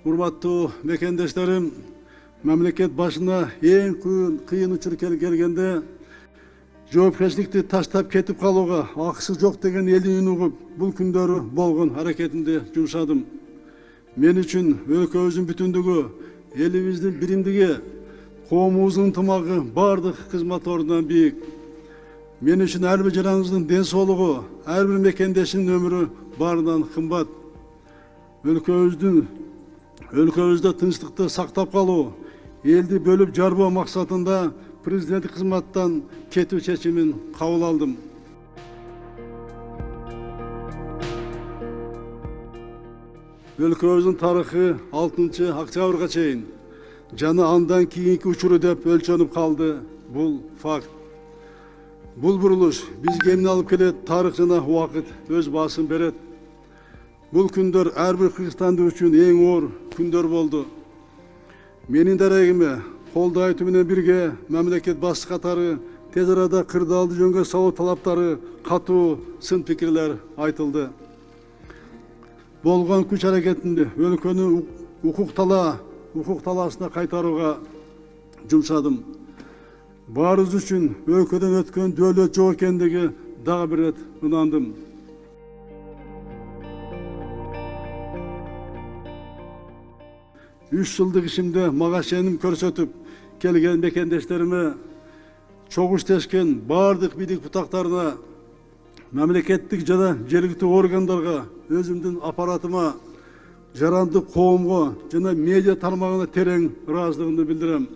Урматтуу мекендештерим, мамлекет башына эң кыйын учур келгенде жоопкерчиликти таштап кетип калууга акысы жок деген элдин үнүн угуп, бул күндөрү болгон аракетимди жумшадым. Мен үчүн өлкөбүздүн бүтүндүгү, элибиздин биримдиги, коомубуздун ынтымагы бардык кызмат ордунан бийик. Мен үчүн ар бир жараныбыздын ден соолугу, ар бир мекендештин өмүрү баарынан кымбат. Өлкөбүздө тынчтыкты сактап калуу, элди бөлүп жарбоо максатында президенттик кызматтан кетүү чечимин кабыл алдым. Өлкөбүздүн тарыхы 6 октябрга чейин жана андан кийинки учуру деп өлчөнүп калды. Бул факт. Бул бурулуш бизге эмне алып келет? Тарых жана убакыт өз баасын берет. Бул күндөр ар бир кыргызстандык үчүн эң оор күндөр болду. Менин дарегиме колдоо айтуу менен бирге мамлекет башчысы катары тез арада кырдаалды жөнгө салуу талаптары катуу сын пикирлер айтылды. Болгон күч аракетинди өлкөнү укук талаасына кайтарууга жумшадым. Баарыбыз үчүн өлкөдөн өткөн дөөлөт жок экендиги дагы бир рет ынандым. 3 жылдык ишимде мага сеним көрсөтүп келген мекендештериме, чогуу иштешкен бардык бийлик бутактарына, мамлекеттик жана жергиликтүү органдарга, өзүмдүн аппаратыма, жарандык коомго жана медиа тармагына терең ыраазычылыгымды билдирем.